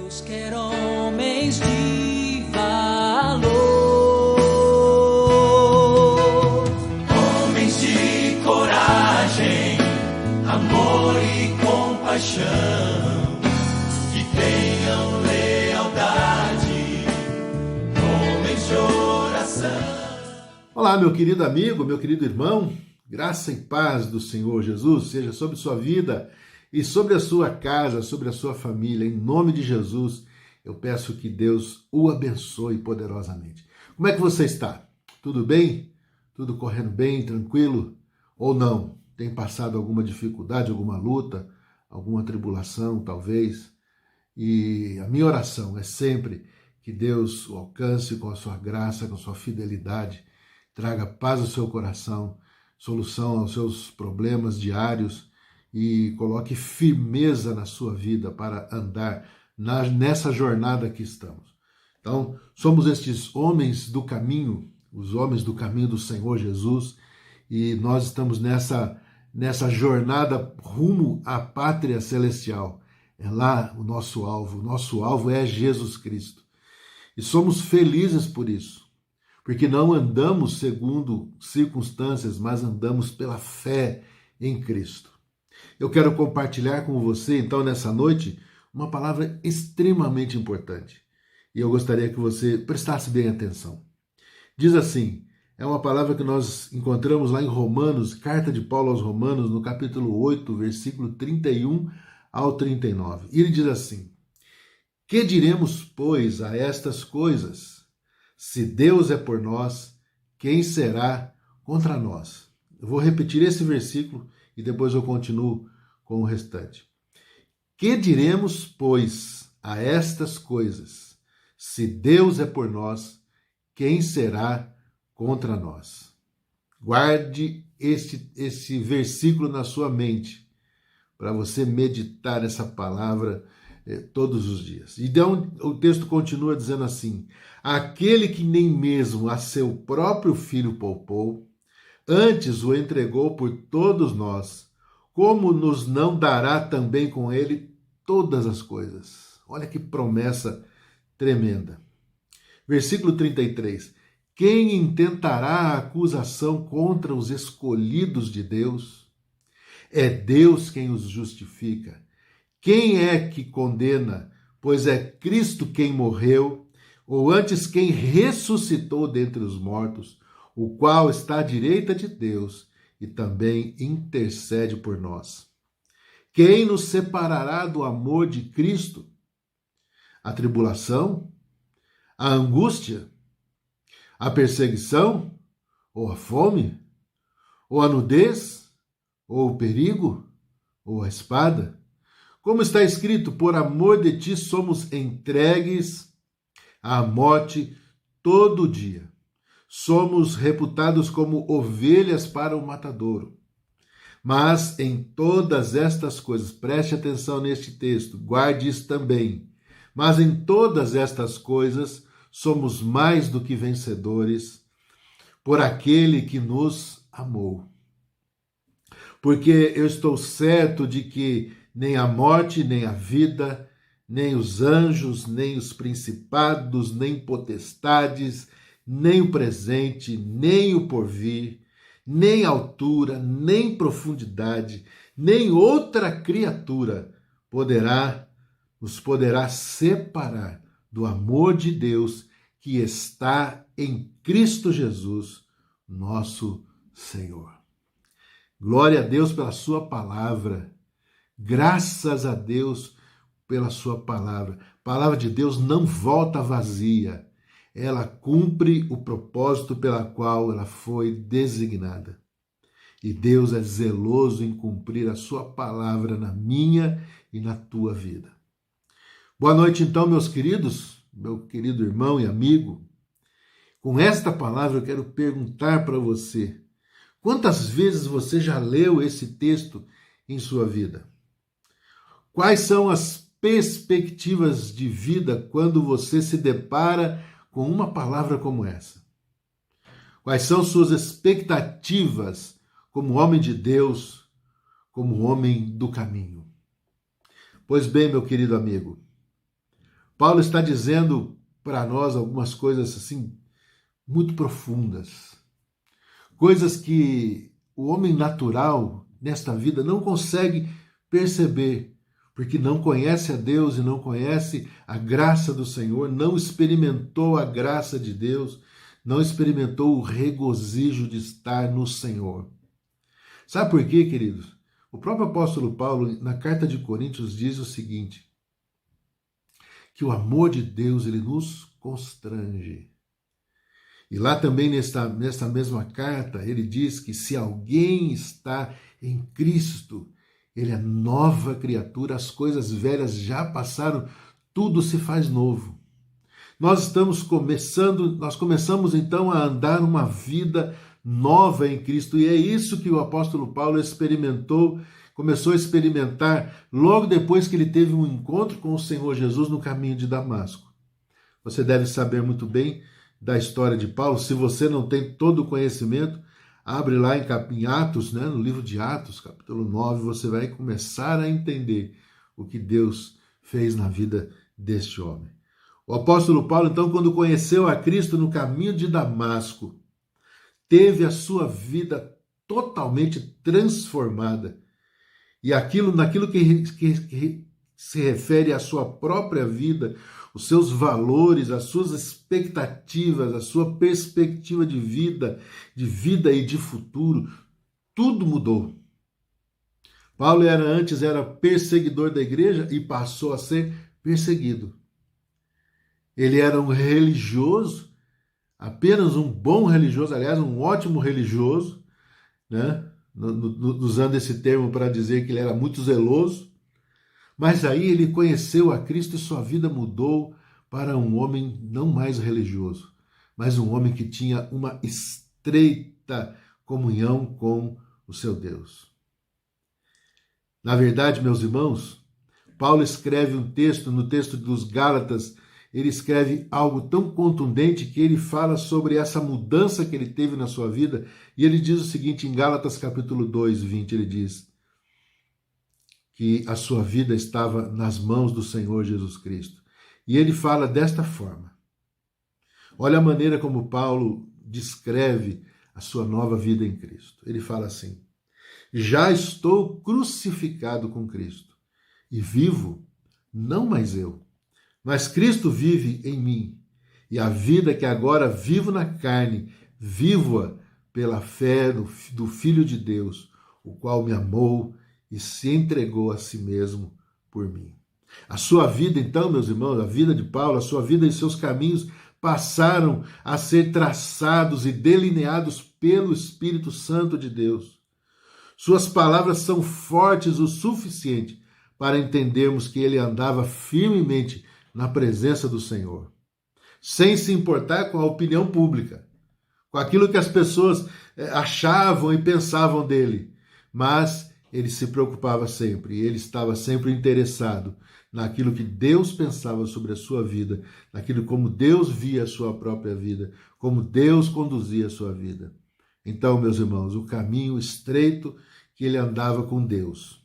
Deus quer homens de valor, homens de coragem, amor e compaixão, que tenham lealdade, homens de oração. Olá, meu querido amigo, meu querido irmão, graça e paz do Senhor Jesus seja sobre sua vida e sobre a sua casa, sobre a sua família. Em nome de Jesus, eu peço que Deus o abençoe poderosamente. Como é que você está? Tudo bem? Tudo correndo bem, tranquilo? Ou não? Tem passado alguma dificuldade, alguma luta, alguma tribulação, talvez? E a minha oração é sempre que Deus o alcance com a sua graça, com a sua fidelidade, traga paz ao seu coração, solução aos seus problemas diários e coloque firmeza na sua vida para andar nessa jornada que estamos. Então, somos estes homens do caminho, os homens do caminho do Senhor Jesus, e nós estamos nessa jornada rumo à pátria celestial. É lá o nosso alvo é Jesus Cristo. E somos felizes por isso, porque não andamos segundo circunstâncias, mas andamos pela fé em Cristo. Eu quero compartilhar com você, então, nessa noite, uma palavra extremamente importante. E eu gostaria que você prestasse bem atenção. Diz assim, é uma palavra que nós encontramos lá em Romanos, carta de Paulo aos Romanos, no capítulo 8, versículo 31 ao 39. E ele diz assim, que diremos, pois, a estas coisas? Se Deus é por nós, quem será contra nós? Eu vou repetir esse versículo e depois eu continuo com o restante. Que diremos, pois, a estas coisas? Se Deus é por nós, quem será contra nós? Guarde esse versículo na sua mente, para você meditar essa palavra todos os dias. Então, o texto continua dizendo assim, aquele que nem mesmo a seu próprio filho poupou, antes o entregou por todos nós, como nos não dará também com ele todas as coisas? Olha que promessa tremenda. Versículo 33. Quem intentará a acusação contra os escolhidos de Deus? É Deus quem os justifica. Quem é que condena? Pois é Cristo quem morreu, ou antes quem ressuscitou dentre os mortos, o qual está à direita de Deus e também intercede por nós. Quem nos separará do amor de Cristo? A tribulação? A angústia? A perseguição? Ou a fome? Ou a nudez? Ou o perigo? Ou a espada? Como está escrito, por amor de ti somos entregues à morte todo dia. Somos reputados como ovelhas para o matadouro. Mas em todas estas coisas, preste atenção neste texto, guarde isso também. Mas em todas estas coisas somos mais do que vencedores por aquele que nos amou. Porque eu estou certo de que nem a morte, nem a vida, nem os anjos, nem os principados, nem potestades, nem o presente, nem o porvir, nem altura, nem profundidade, nem outra criatura nos poderá separar do amor de Deus que está em Cristo Jesus, nosso Senhor. Glória a Deus pela sua palavra. Graças a Deus pela sua palavra. A palavra de Deus não volta vazia. Ela cumpre o propósito pela qual ela foi designada. E Deus é zeloso em cumprir a sua palavra na minha e na tua vida. Boa noite então, meus queridos, meu querido irmão e amigo. Com esta palavra eu quero perguntar para você, quantas vezes você já leu esse texto em sua vida? Quais são as perspectivas de vida quando você se depara com uma palavra como essa? Quais são suas expectativas como homem de Deus, como homem do caminho? Pois bem, meu querido amigo, Paulo está dizendo para nós algumas coisas assim muito profundas, coisas que o homem natural nesta vida não consegue perceber, porque não conhece a Deus e não conhece a graça do Senhor, não experimentou a graça de Deus, não experimentou o regozijo de estar no Senhor. Sabe por quê, queridos? O próprio apóstolo Paulo, na carta de Coríntios, diz o seguinte, que o amor de Deus, ele nos constrange. E lá também, nesta mesma carta, ele diz que se alguém está em Cristo, ele é nova criatura, as coisas velhas já passaram, tudo se faz novo. Nós começamos então a andar uma vida nova em Cristo, e é isso que o apóstolo Paulo começou a experimentar logo depois que ele teve um encontro com o Senhor Jesus no caminho de Damasco. Você deve saber muito bem da história de Paulo. Se você não tem todo o conhecimento, abre lá em Atos, né, no livro de Atos, capítulo 9, você vai começar a entender o que Deus fez na vida deste homem. O apóstolo Paulo, então, quando conheceu a Cristo no caminho de Damasco, teve a sua vida totalmente transformada. E naquilo que se refere à sua própria vida, os seus valores, as suas expectativas, a sua perspectiva de vida e de futuro, tudo mudou. Paulo antes era perseguidor da igreja e passou a ser perseguido. Ele era um religioso, apenas um bom religioso, aliás, um ótimo religioso, né? Usando esse termo para dizer que ele era muito zeloso, mas aí ele conheceu a Cristo e sua vida mudou para um homem não mais religioso, mas um homem que tinha uma estreita comunhão com o seu Deus. Na verdade, meus irmãos, Paulo escreve um texto, no texto dos Gálatas, ele escreve algo tão contundente que ele fala sobre essa mudança que ele teve na sua vida, e ele diz o seguinte, em Gálatas capítulo 2, 20, ele diz que a sua vida estava nas mãos do Senhor Jesus Cristo. E ele fala desta forma. Olha a maneira como Paulo descreve a sua nova vida em Cristo. Ele fala assim, já estou crucificado com Cristo, e vivo, não mais eu, mas Cristo vive em mim, e a vida que agora vivo na carne, vivo-a pela fé do Filho de Deus, o qual me amou e se entregou a si mesmo por mim. A sua vida, então, meus irmãos, a vida de Paulo, a sua vida e seus caminhos passaram a ser traçados e delineados pelo Espírito Santo de Deus. Suas palavras são fortes o suficiente para entendermos que ele andava firmemente na presença do Senhor, sem se importar com a opinião pública, com aquilo que as pessoas achavam e pensavam dele, mas ele se preocupava sempre, ele estava sempre interessado naquilo que Deus pensava sobre a sua vida, naquilo como Deus via a sua própria vida, como Deus conduzia a sua vida. Então, meus irmãos, o caminho estreito que ele andava com Deus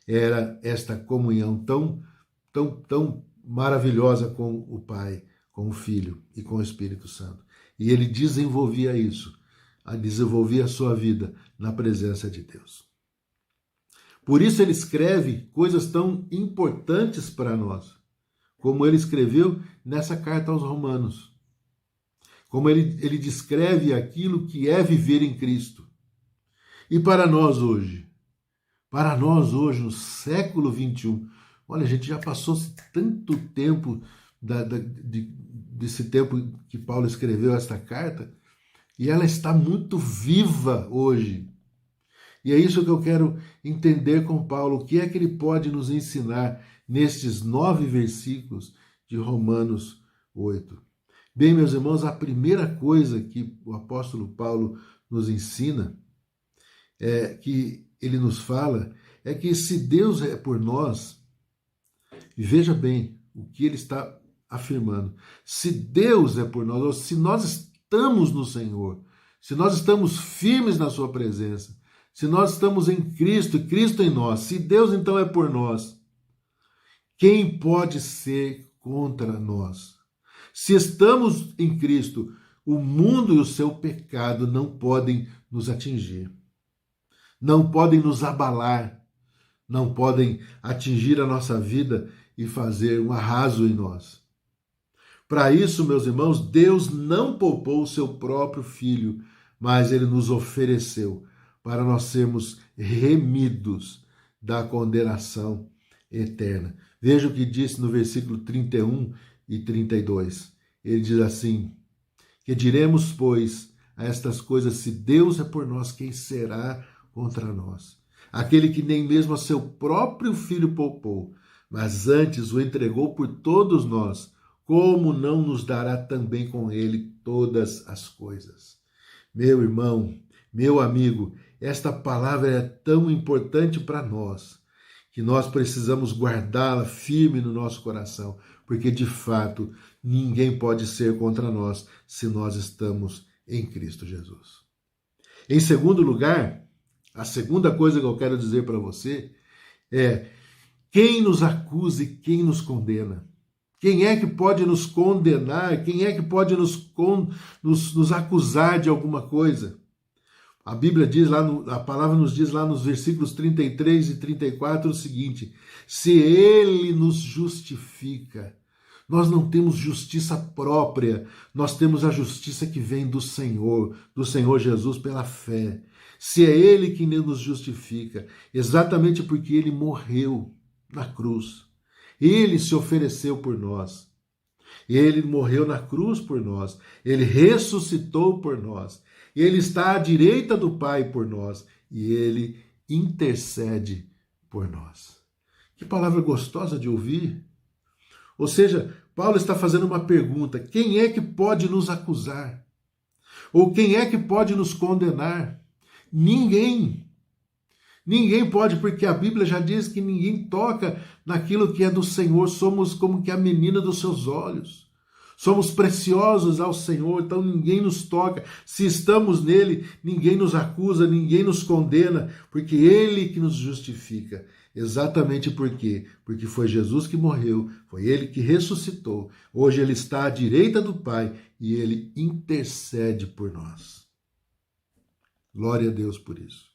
era esta comunhão tão maravilhosa com o Pai, com o Filho e com o Espírito Santo. E ele desenvolvia a sua vida na presença de Deus. Por isso ele escreve coisas tão importantes para nós, como ele escreveu nessa carta aos Romanos. Como ele descreve aquilo que é viver em Cristo. E para nós hoje, no século XXI, olha, a gente já passou tanto tempo desse tempo que Paulo escreveu esta carta, e ela está muito viva hoje. E é isso que eu quero entender com Paulo, o que é que ele pode nos ensinar nestes 9 versículos de Romanos 8. Bem, meus irmãos, a primeira coisa que o apóstolo Paulo nos ensina, que ele nos fala, é que se Deus é por nós, e veja bem o que ele está afirmando, se Deus é por nós, ou se nós estamos no Senhor, se nós estamos firmes na sua presença, se nós estamos em Cristo e Cristo em nós, se Deus então é por nós, quem pode ser contra nós. Se estamos em Cristo, o mundo e o seu pecado não podem nos atingir, não podem nos abalar, não podem atingir a nossa vida e fazer um arraso em nós. Para isso, meus irmãos, Deus não poupou o seu próprio Filho, mas ele nos ofereceu para nós sermos remidos da condenação eterna. Veja o que disse no versículo 31 e 32. Ele diz assim: que diremos, pois, a estas coisas, se Deus é por nós, quem será contra nós? Aquele que nem mesmo a seu próprio Filho poupou, mas antes o entregou por todos nós, como não nos dará também com ele todas as coisas? Meu irmão, meu amigo, esta palavra é tão importante para nós, que nós precisamos guardá-la firme no nosso coração, porque de fato ninguém pode ser contra nós se nós estamos em Cristo Jesus. Em segundo lugar, a segunda coisa que eu quero dizer para você é: quem nos acusa e quem nos condena? Quem é que pode nos condenar? Quem é que pode nos acusar de alguma coisa? A Bíblia diz lá, a palavra nos diz lá nos versículos 33 e 34 o seguinte: se ele nos justifica, nós não temos justiça própria, nós temos a justiça que vem do Senhor Jesus pela fé. Se é ele que nos justifica, exatamente porque ele morreu na cruz, ele se ofereceu por nós, ele morreu na cruz por nós, ele ressuscitou por nós, ele está à direita do Pai por nós e ele intercede por nós. Que palavra gostosa de ouvir! Ou seja, Paulo está fazendo uma pergunta: quem é que pode nos acusar? Ou quem é que pode nos condenar? Ninguém. Ninguém pode, porque a Bíblia já diz que ninguém toca naquilo que é do Senhor. Somos como que a menina dos seus olhos. Somos preciosos ao Senhor, então ninguém nos toca. Se estamos nele, ninguém nos acusa, ninguém nos condena, porque ele que nos justifica. Exatamente por quê? Porque foi Jesus que morreu, foi ele que ressuscitou. Hoje ele está à direita do Pai e ele intercede por nós. Glória a Deus por isso.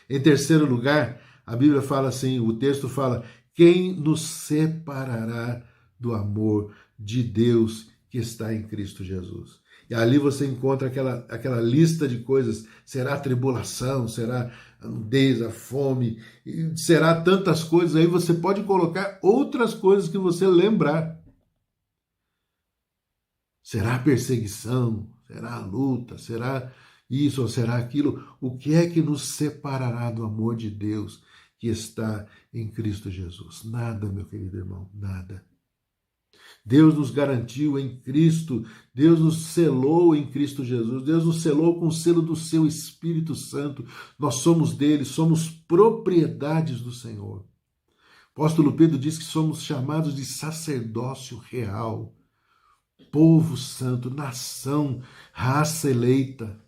Em terceiro lugar, a Bíblia fala assim, o texto fala: quem nos separará do amor de Deus que está em Cristo Jesus? E ali você encontra aquela lista de coisas: será a tribulação, será a nudez, a fome, será tantas coisas. Aí você pode colocar outras coisas que você lembrar. Será a perseguição, será a luta, será isso ou será aquilo? O que é que nos separará do amor de Deus que está em Cristo Jesus? Nada, meu querido irmão, nada. Deus nos garantiu em Cristo, Deus nos selou em Cristo Jesus, Deus nos selou com o selo do seu Espírito Santo. Nós somos dele, somos propriedades do Senhor. O apóstolo Pedro diz que somos chamados de sacerdócio real, povo santo, nação, raça eleita,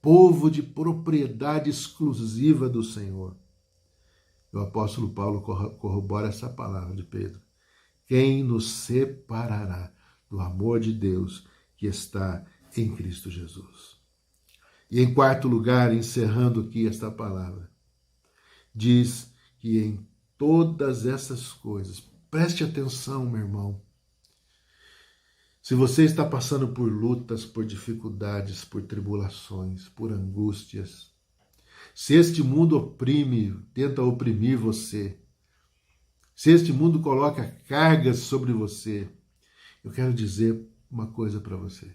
povo de propriedade exclusiva do Senhor. O apóstolo Paulo corrobora essa palavra de Pedro: quem nos separará do amor de Deus que está em Cristo Jesus? E em quarto lugar, encerrando aqui esta palavra, diz que em todas essas coisas, preste atenção, meu irmão, se você está passando por lutas, por dificuldades, por tribulações, por angústias, se este mundo tenta oprimir você, se este mundo coloca cargas sobre você, eu quero dizer uma coisa para você: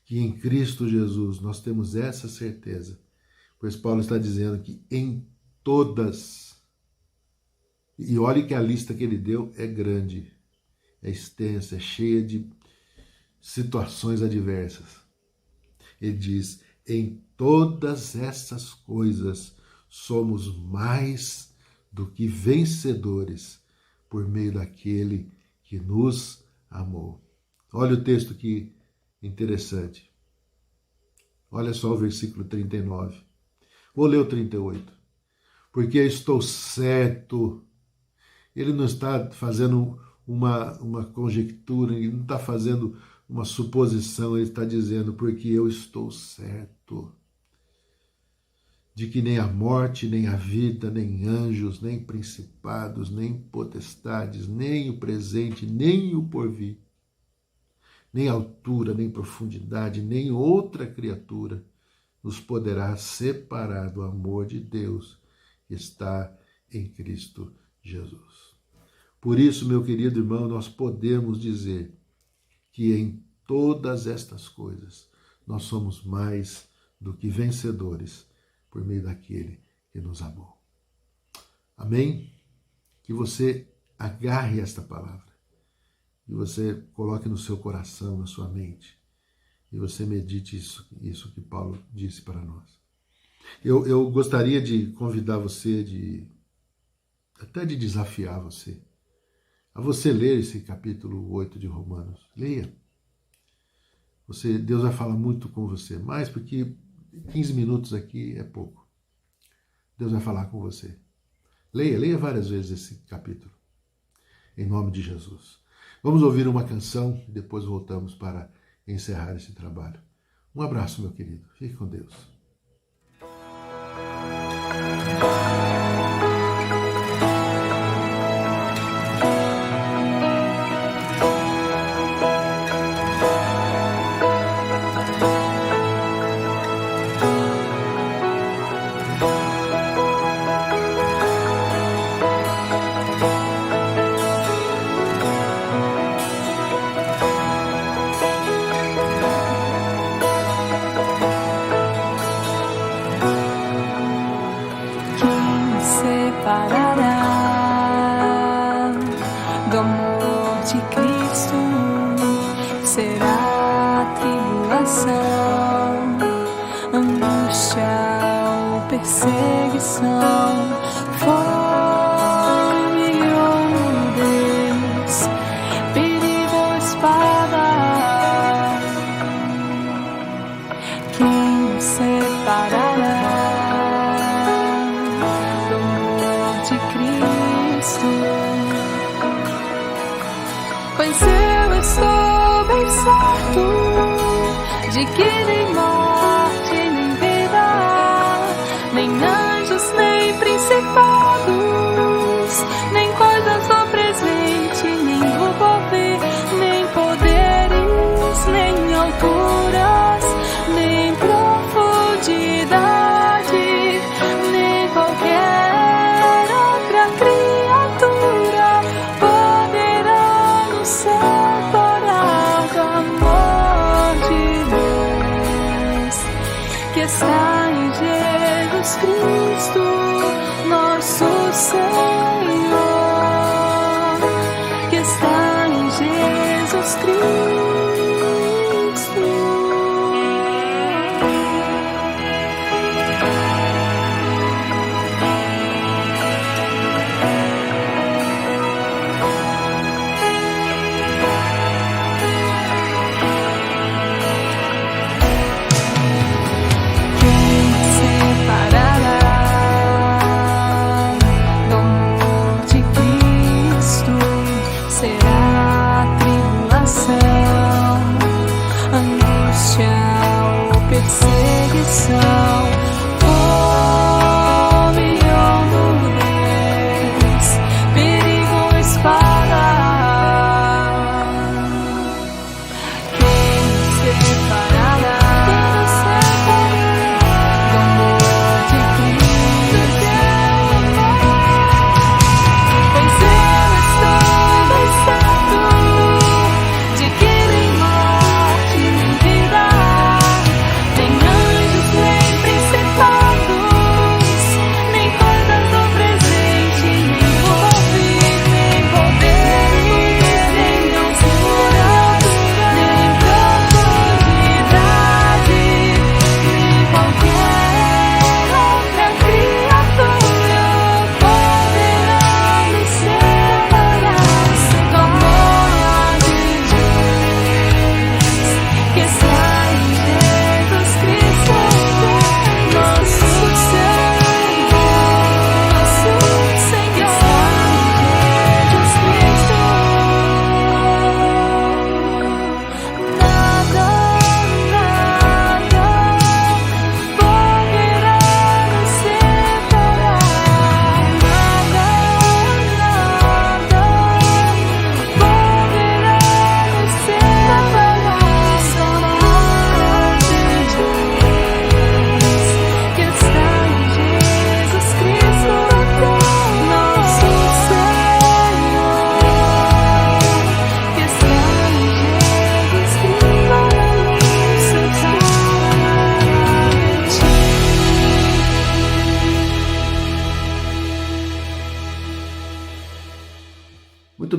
que em Cristo Jesus nós temos essa certeza, pois Paulo está dizendo que em todas, e olhe que a lista que ele deu é grande, é extensa, é cheia de situações adversas. Ele diz: em todas essas coisas somos mais do que vencedores por meio daquele que nos amou. Olha o texto que interessante. Olha só o versículo 39. Vou ler o 38. Porque eu estou certo. Ele não está fazendo uma conjectura, ele não está fazendo uma suposição, ele está dizendo, porque eu estou certo de que nem a morte, nem a vida, nem anjos, nem principados, nem potestades, nem o presente, nem o porvir, nem altura, nem profundidade, nem outra criatura nos poderá separar do amor de Deus que está em Cristo Jesus. Por isso, meu querido irmão, nós podemos dizer que em todas estas coisas nós somos mais do que vencedores por meio daquele que nos amou. Amém? Que você agarre esta palavra, que você coloque no seu coração, na sua mente, e você medite isso que Paulo disse para nós. Eu gostaria de convidar você, até de desafiar você, a você ler esse capítulo 8 de Romanos. Leia. Deus vai falar muito com você, mais porque 15 minutos aqui é pouco. Deus vai falar com você. Leia várias vezes esse capítulo, em nome de Jesus. Vamos ouvir uma canção e depois voltamos para encerrar esse trabalho. Um abraço, meu querido. Fique com Deus. Separará do amor de Cristo, será a tribulação, angústia ou perseguição, fome ou nudez, perigo ou espada. Quem nos separará Cristo? Pois eu estou bem certo de que nem morte, nem vida, nem anjos, nem principados, nem coisas do presente, nem do porvir, nem poderes, nem alturas, nem profundidade, nem qualquer criatura poderá nos separar do amor de Deus que está em Jesus Cristo, nosso Senhor, que está em Jesus Cristo. Perseguição, fome ou nudez, perigo ou espada. Quem nos separará do amor de Cristo? Pois eu estou bem certo de que nem morte, nem vida, nem anjos, nem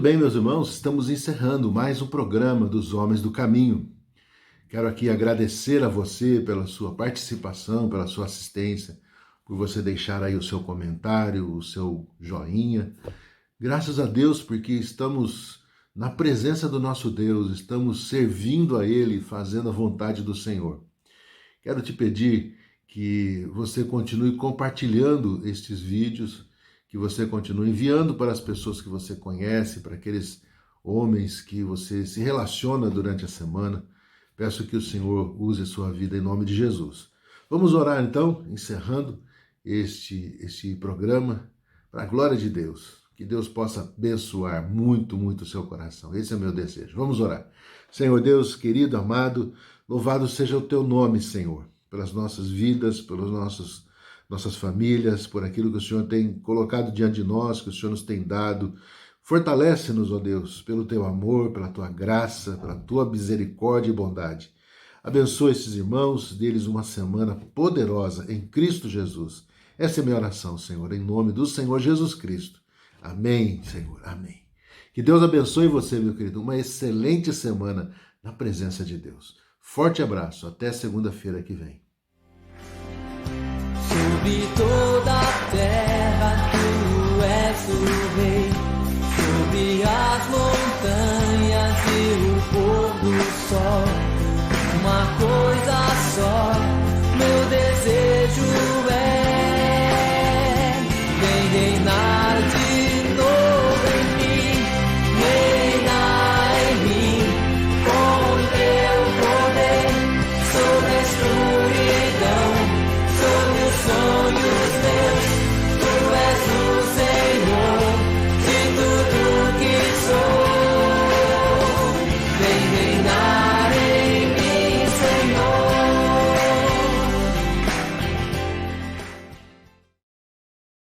bem, meus irmãos, estamos encerrando mais um programa dos Homens do Caminho. Quero aqui agradecer a você pela sua participação, pela sua assistência, por você deixar aí o seu comentário, o seu joinha. Graças a Deus, porque estamos na presença do nosso Deus, estamos servindo a Ele, fazendo a vontade do Senhor. Quero te pedir que você continue compartilhando estes vídeos, que você continue enviando para as pessoas que você conhece, para aqueles homens que você se relaciona durante a semana. Peço que o Senhor use a sua vida em nome de Jesus. Vamos orar então, encerrando este programa, para a glória de Deus. Que Deus possa abençoar muito, muito o seu coração. Esse é o meu desejo. Vamos orar. Senhor Deus, querido, amado, louvado seja o teu nome, Senhor, pelas nossas vidas, pelas nossas famílias, por aquilo que o Senhor tem colocado diante de nós, que o Senhor nos tem dado. Fortalece-nos, ó Deus, pelo teu amor, pela tua graça, pela tua misericórdia e bondade. Abençoa esses irmãos, deles uma semana poderosa em Cristo Jesus. Essa é a minha oração, Senhor, em nome do Senhor Jesus Cristo. Amém, Senhor, amém. Que Deus abençoe você, meu querido. Uma excelente semana na presença de Deus. Forte abraço, até segunda-feira que vem. Sobre toda a terra.